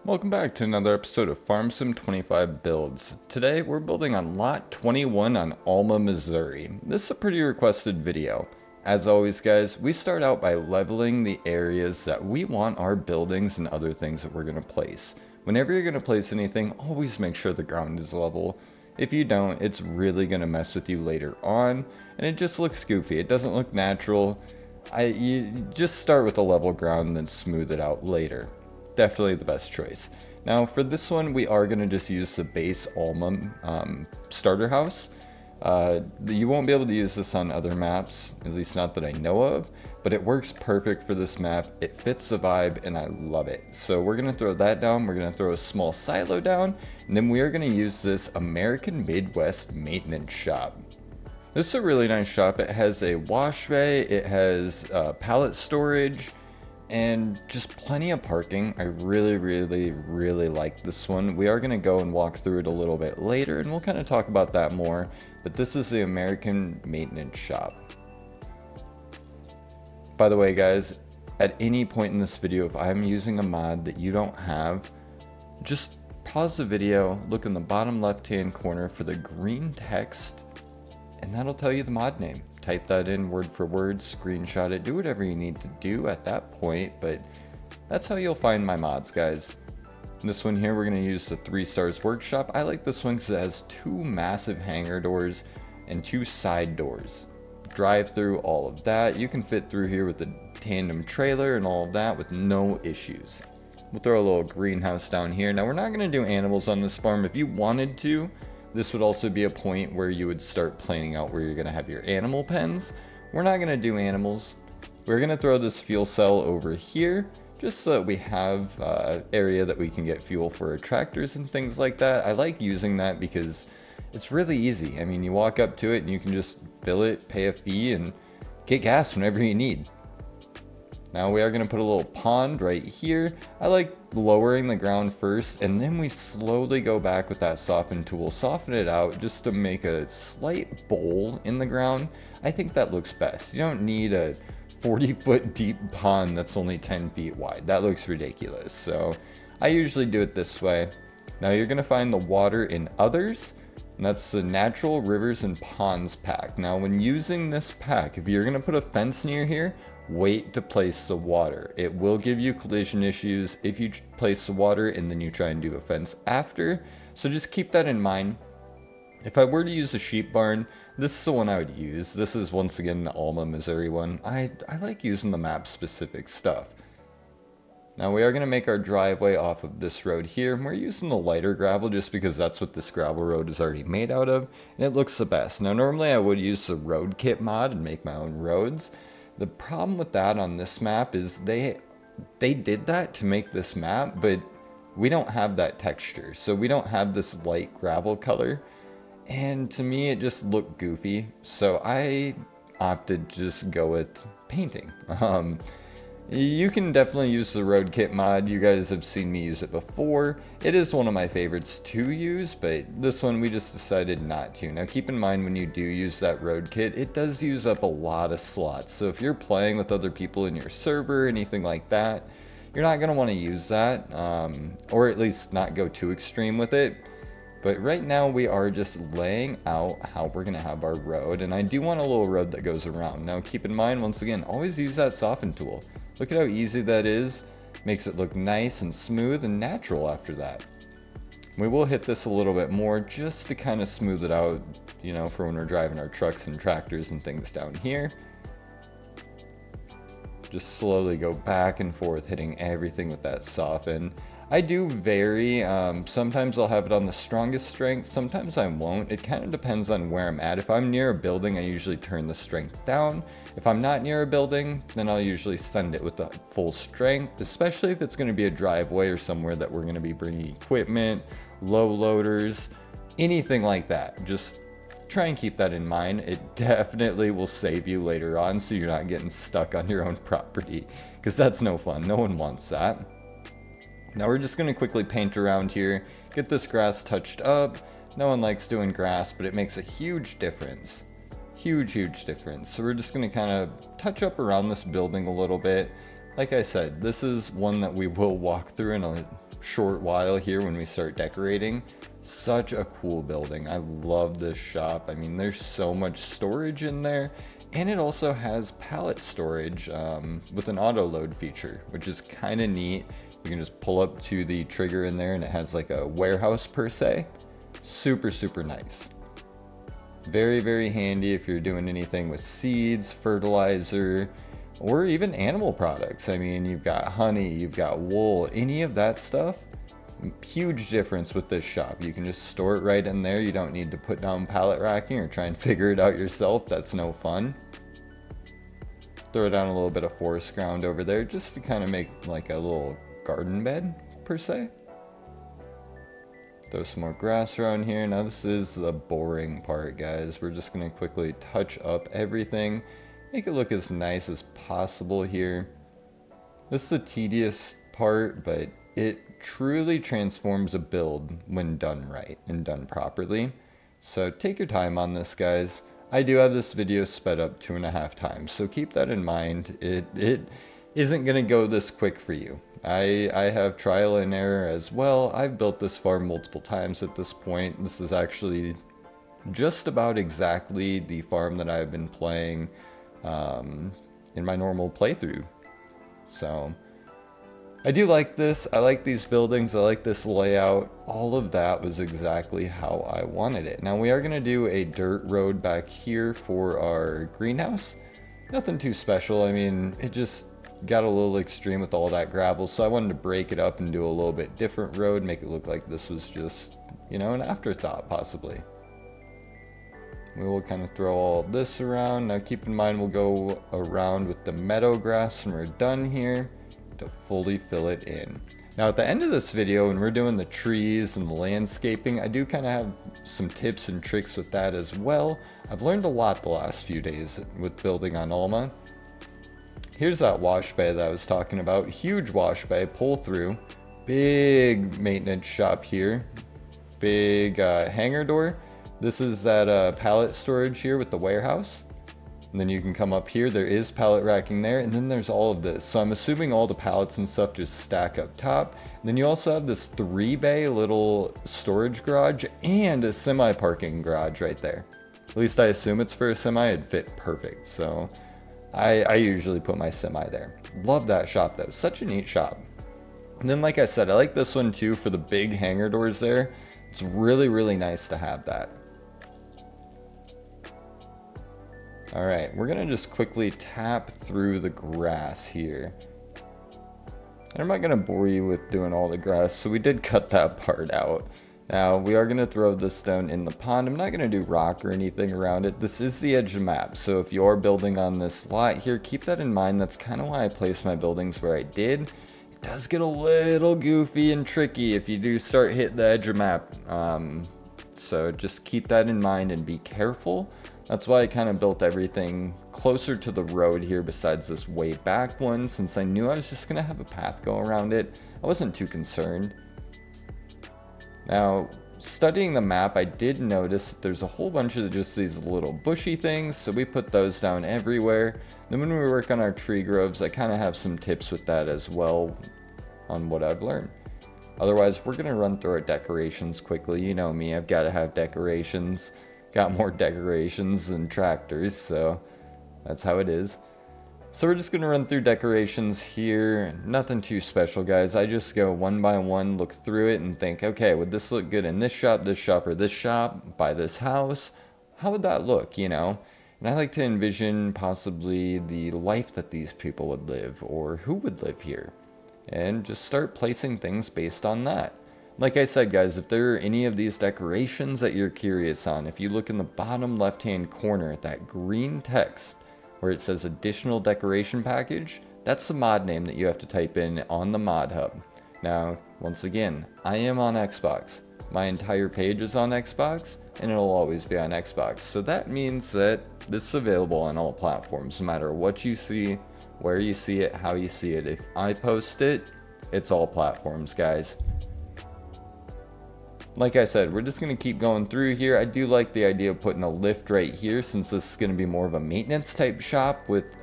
Welcome back to another episode of Farm Sim 25 Builds. Today we're building on lot 21 on Alma, Missouri. This is a pretty requested video. As always guys, we start out by leveling the areas that we want our buildings and other things that we're going to place. Whenever you're going to place anything, always make sure the ground is level. If you don't, it's really going to mess with you later on, and it just looks goofy. It doesn't look natural. You just start with a level ground and then smooth it out later. Definitely the best choice. Now for this one, we are going to just use the base Alma starter house. You won't be able to use this on other maps, at least not that I know of, but it works perfect for this map. It fits the vibe and I love it. So we're going to throw that down. We're going to throw a small silo down, and then we are going to use this American Midwest maintenance shop. This is a really nice shop. It has a wash bay, it has pallet storage, and just plenty of parking. I really like this one. We are going to go and walk through it a little bit later, and we'll kind of talk about that more. But this is the American Maintenance Shop. By the way guys, at any point in this video, if I'm using a mod that you don't have, just pause the video, look in the bottom left hand corner for the green text, and that'll tell you the mod name. Type that in word for word, screenshot it, do whatever you need to do at that point, but that's how you'll find my mods, guys. This one here, we're going to use the 3 Stars Workshop. I like this one because it has 2 massive hangar doors and 2 side doors. Drive through, all of that. You can fit through here with the tandem trailer and all of that with no issues. We'll throw a little greenhouse down here. Now we're not going to do animals on this farm. If you wanted to, this would also be a point where you would start planning out where you're going to have your animal pens. We're not going to do animals. We're going to throw this fuel cell over here just so that we have area that we can get fuel for our tractors and things like that. I like using that because it's really easy. I mean, you walk up to it and you can just fill it, pay a fee, and get gas whenever you need. Now we are going to put a little pond right here. I like lowering the ground first, and then we slowly go back with that soften tool, soften it out just to make a slight bowl in the ground. I think that looks best. You don't need a 40-foot deep pond that's only 10 feet wide. That looks ridiculous. So I usually do it this way. Now you're going to find the water in others, and that's the natural rivers and ponds pack. Now when using this pack, if you're going to put a fence near here, wait to place the water. It will give you collision issues if you place the water and then you try and do a fence after. So just keep that in mind. If I were to use a sheep barn, this is the one I would use. This is once again the Alma, Missouri one. I like using the map specific stuff. Now we are going to make our driveway off of this road here, and we're using the lighter gravel just because that's what this gravel road is already made out of, and it looks the best. Now normally I would use the road kit mod and make my own roads. The problem with that on this map is they did that to make this map, but we don't have that texture. So we don't have this light gravel color, and to me it just looked goofy. So I opted to just go with painting. You can definitely use the road kit mod. You guys have seen me use it before. It is one of my favorites to use, but this one we just decided not to. Now keep in mind when you do use that road kit, it does use up a lot of slots. So if you're playing with other people in your server, anything like that, you're not going to want to use that, or at least not go too extreme with it. But right now we are just laying out how we're going to have our road, and I do want a little road that goes around. Now keep in mind, once again, always use that soften tool. Look at how easy that is. Makes it look nice and smooth and natural after that. We will hit this a little bit more just to kind of smooth it out, you know, for when we're driving our trucks and tractors and things down here. Just slowly go back and forth, hitting everything with that soften. I do vary. Sometimes I'll have it on the strongest strength, sometimes I won't. It kind of depends on where I'm at. If I'm near a building, I usually turn the strength down. If I'm not near a building, then I'll usually send it with the full strength, especially if it's going to be a driveway or somewhere that we're going to be bringing equipment, low loaders, anything like that. Just try and keep that in mind. It definitely will save you later on so you're not getting stuck on your own property, because that's no fun. No one wants that. Now we're just going to quickly paint around here, get this grass touched up. No one likes doing grass, but it makes a huge difference. Huge difference. So we're just going to kind of touch up around this building a little bit. Like I said, this is one that we will walk through in a short while here when we start decorating. Such a cool building. I love this shop. I mean, there's so much storage in there, and it also has pallet storage with an auto load feature, which is kind of neat. You can just pull up to the trigger in there and it has like a warehouse per se. Super, super nice. Very, very handy if you're doing anything with seeds, fertilizer, or even animal products. I mean, you've got honey, you've got wool, any of that stuff. Huge difference with this shop. You can just store it right in there. You don't need to put down pallet racking or try and figure it out yourself. That's no fun. Throw down a little bit of forest ground over there just to kind of make like a little garden bed per se. Throw some more grass around here. Now this is the boring part, guys. We're just going to quickly touch up everything, make it look as nice as possible here. This is a tedious part, but it truly transforms a build when done right and done properly. So take your time on this, guys. I do have this video sped up 2.5 times, so keep that in mind. It isn't going to go this quick for you. I have trial and error as well. I've built this farm multiple times at this point. This is actually just about exactly the farm that I've been playing in my normal playthrough. So I do like this. I like these buildings. I like this layout. All of that was exactly how I wanted it. Now we are going to do a dirt road back here for our greenhouse. Nothing too special. I mean, it just got a little extreme with all that gravel, so I wanted to break it up and do a little bit different road, make it look like this was just, you know, an afterthought possibly. We will kind of throw all this around. Now keep in mind we'll go around with the meadow grass when we're done here to fully fill it in. Now at the end of this video, when we're doing the trees and the landscaping, I do kind of have some tips and tricks with that as well. I've learned a lot the last few days with building on Alma. Here's that wash bay that I was talking about. Huge wash bay, pull through. Big maintenance shop here. Big hangar door. This is that pallet storage here with the warehouse. And then you can come up here. There is pallet racking there. And then there's all of this. So I'm assuming all the pallets and stuff just stack up top. And then you also have this 3-bay little storage garage and a semi-parking garage right there. At least I assume it's for a semi. It'd fit perfect. So I usually put my semi there. Love that shop though. Such a neat shop. And then like I said, I like this one too for the big hangar doors there. It's really, really nice to have that. All right, we're gonna just quickly tap through the grass here. And I'm not gonna bore you with doing all the grass, so we did cut that part out. Now, we are going to throw this down in the pond. I'm not going to do rock or anything around it. This is the edge of the map, so if you're building on this lot here, keep that in mind. That's kind of why I placed my buildings where I did. It does get a little goofy and tricky if you do start hitting the edge of the map. So just keep that in mind and be careful. That's why I kind of built everything closer to the road here besides this way back one, since I knew I was just going to have a path go around it. I wasn't too concerned. Now, studying the map, I did notice that there's a whole bunch of just these little bushy things, so we put those down everywhere. Then when we work on our tree groves, I kind of have some tips with that as well on what I've learned. Otherwise, we're going to run through our decorations quickly. You know me, I've got to have decorations. Got more decorations than tractors, so that's how it is. So we're just going to run through decorations here. Nothing too special, guys. I just go one by one, look through it, and think, okay, would this look good in this shop, or this shop, by this house? How would that look, you know? And I like to envision possibly the life that these people would live, or who would live here. And just start placing things based on that. Like I said, guys, if there are any of these decorations that you're curious on, if you look in the bottom left-hand corner at that green text, where it says additional decoration package, that's the mod name that you have to type in on the mod hub. Now, once again, I am on Xbox. My entire page is on Xbox, and it'll always be on Xbox. So that means that this is available on all platforms, no matter what you see, where you see it, how you see it. If I post it, it's all platforms, guys. Like I said, we're just going to keep going through here. I do like the idea of putting a lift right here, since this is going to be more of a maintenance type shop with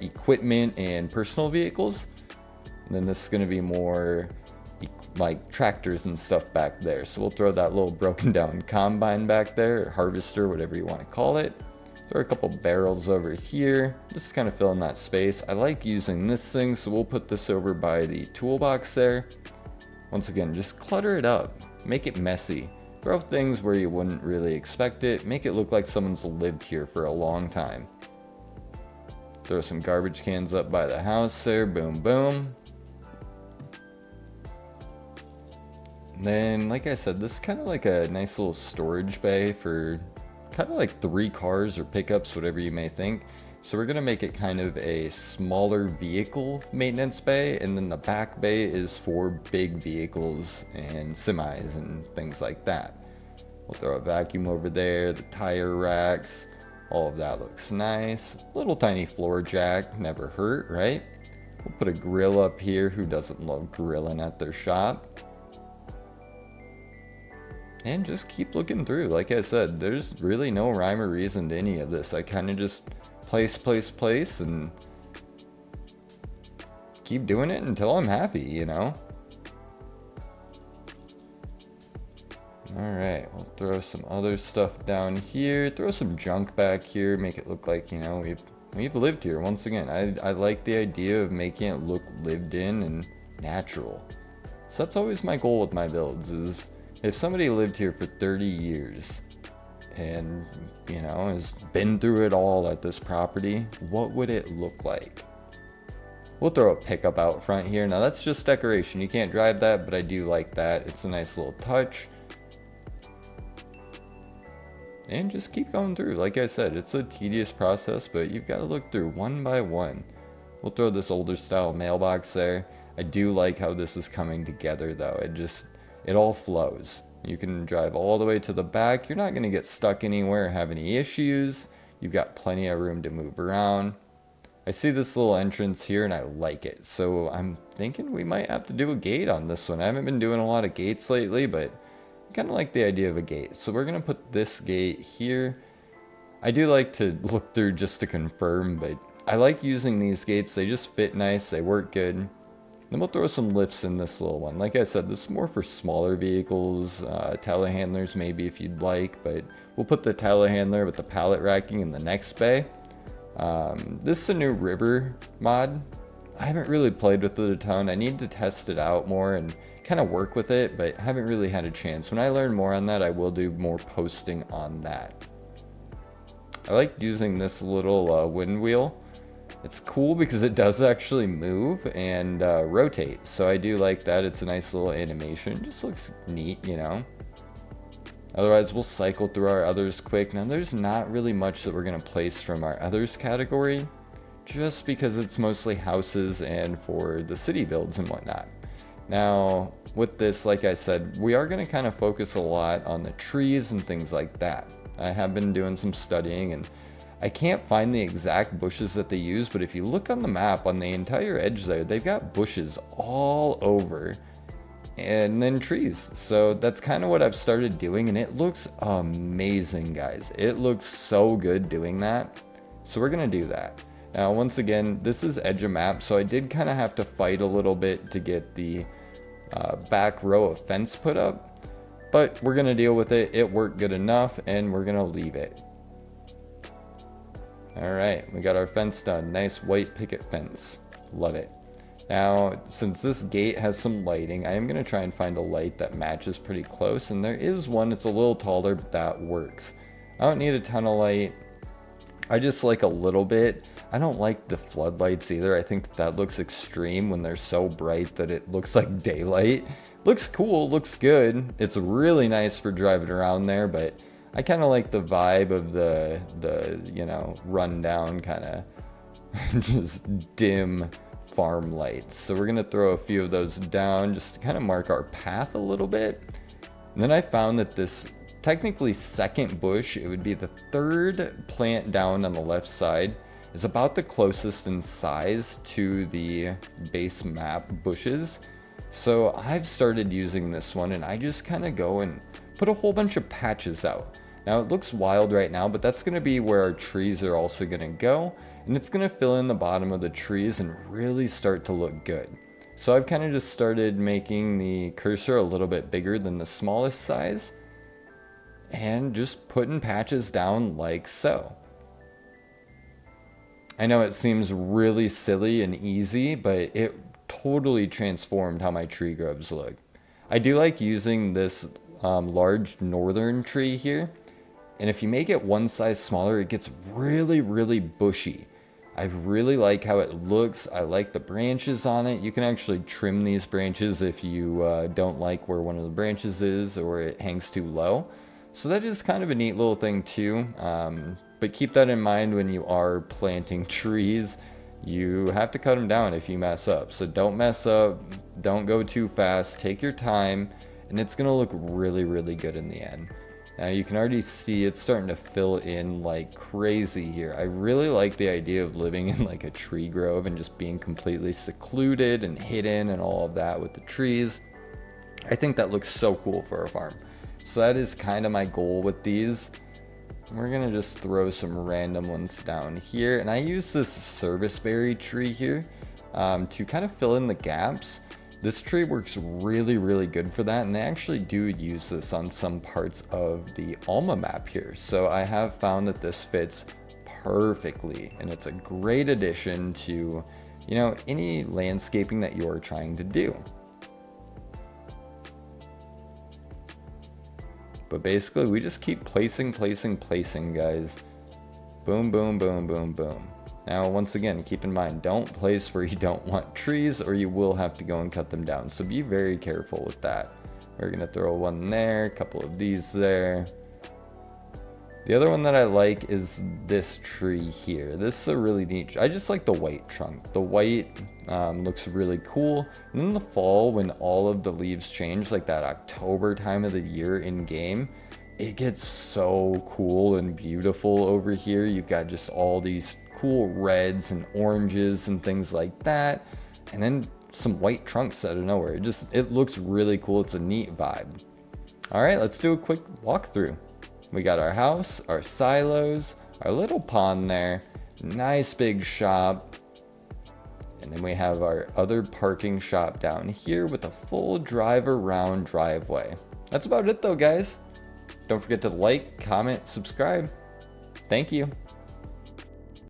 equipment and personal vehicles. And then this is going to be more like tractors and stuff back there. So we'll throw that little broken down combine back there, or harvester, whatever you want to call it. Throw a couple barrels over here, just kind of fill in that space. I like using this thing, so we'll put this over by the toolbox there. Once again, just clutter it up, make it messy. Throw things where you wouldn't really expect it, make it look like someone's lived here for a long time. Throw some garbage cans up by the house there, boom, boom. And then, like I said, this is kind of like a nice little storage bay for kind of like 3 cars or pickups, whatever you may think. So we're gonna make it kind of a smaller vehicle maintenance bay, and then the back bay is for big vehicles and semis and things like that. We'll throw a vacuum over there, the tire racks, all of that looks nice. Little tiny floor jack, never hurt, right? We'll put a grill up here. Who doesn't love grilling at their shop? And just keep looking through. Like I said, there's really no rhyme or reason to any of this. I kind of just place, and keep doing it until I'm happy, you know? Alright, we'll throw some other stuff down here. Throw some junk back here, make it look like, you know, we've lived here. Once again, I like the idea of making it look lived in and natural. So that's always my goal with my builds, is if somebody lived here for 30 years and, you know, has been through it all at this property, what would it look like? We'll throw a pickup out front here. Now that's just decoration. You can't drive that, but I do like that. It's a nice little touch. And just keep going through. Like I said, it's a tedious process, but you've got to look through one by one. We'll throw this older style mailbox there. I do like how this is coming together though. It all flows. You can drive all the way to the back. You're not going to get stuck anywhere or have any issues. You've got plenty of room to move around. I see this little entrance here and I like it. So I'm thinking we might have to do a gate on this one. I haven't been doing a lot of gates lately, but I kind of like the idea of a gate. So we're going to put this gate here. I do like to look through just to confirm, but I like using these gates. They just fit nice. They work good. Then we'll throw some lifts in this little one. Like I said, this is more for smaller vehicles, telehandlers maybe if you'd like, but we'll put the telehandler with the pallet racking in the next bay. This is a new river mod. I haven't really played with it a ton. I need to test it out more and kind of work with it, but haven't really had a chance. When I learn more on that, I will do more posting on that. I like using this little wind wheel. It's cool because it does actually move and rotate. So I do like that. It's a nice little animation. Just looks neat, you know. Otherwise, we'll cycle through our others quick. Now, there's not really much that we're going to place from our others category, just because it's mostly houses and for the city builds and whatnot. Now, with this, like I said, we are going to kind of focus a lot on the trees and things like that. I have been doing some studying, and I can't find the exact bushes that they use, but if you look on the map on the entire edge there, they've got bushes all over and then trees. So that's kind of what I've started doing, and it looks amazing, guys. It looks so good doing that. So we're going to do that. Now, once again, this is edge of map, so I did kind of have to fight a little bit to get the back row of fence put up, but we're going to deal with it. It worked good enough, and we're going to leave it. All right, we got our fence done. Nice white picket fence. Love it. Now, since this gate has some lighting, I am going to try and find a light that matches pretty close, and there is one. It's a little taller, but that works. I don't need a ton of light. I just like a little bit. I don't like the floodlights either. I think that looks extreme when they're so bright that it looks like daylight. Looks cool, looks good. It's really nice for driving around there, but I kind of like the vibe of the you know, rundown kind of just dim farm lights. So we're going to throw a few of those down just to kind of mark our path a little bit. And then I found that this technically second bush, it would be the third plant down on the left side, is about the closest in size to the base map bushes. So I've started using this one, and I just kind of go and put a whole bunch of patches out. Now it looks wild right now, but that's going to be where our trees are also going to go, and it's going to fill in the bottom of the trees and really start to look good. So I've kind of just started making the cursor a little bit bigger than the smallest size and just putting patches down like so. I know it seems really silly and easy, but it totally transformed how my tree groves look. I do like using this large northern tree here, and if you make it one size smaller, it gets really, really bushy. I really like how it looks. I like the branches on it. You can actually trim these branches if you don't like where one of the branches is or it hangs too low. So that is kind of a neat little thing too. But keep that in mind when you are planting trees. You have to cut them down if you mess up. So don't mess up, don't go too fast, take your time, and it's gonna look really, really good in the end. Now you can already see it's starting to fill in like crazy here. I really like the idea of living in like a tree grove and just being completely secluded and hidden and all of that with the trees. I think that looks so cool for a farm. So that is kind of my goal with these. We're gonna just throw some random ones down here, and I use this serviceberry tree here to kind of fill in the gaps. This tree works really, really good for that, and they actually do use this on some parts of the Alma map here. So I have found that this fits perfectly, and it's a great addition to, you know, any landscaping that you're trying to do. But basically, we just keep placing, guys. Boom, boom, boom, boom, boom. Now, once again, keep in mind, don't place where you don't want trees or you will have to go and cut them down. So be very careful with that. We're gonna throw one there, a couple of these there. The other one that I like is this tree here. This is a really neat, I just like the white trunk. The white looks really cool. And in the fall, when all of the leaves change, like that October time of the year in game, it gets so cool and beautiful over here. You've got just all these cool reds and oranges and things like that. And then some white trunks out of nowhere. It looks really cool. It's a neat vibe. All right, let's do a quick walkthrough. We got our house, our silos, our little pond there, nice big shop. And then we have our other parking shop down here with a full drive around driveway. That's about it though, guys. Don't forget to like, comment, subscribe. Thank you.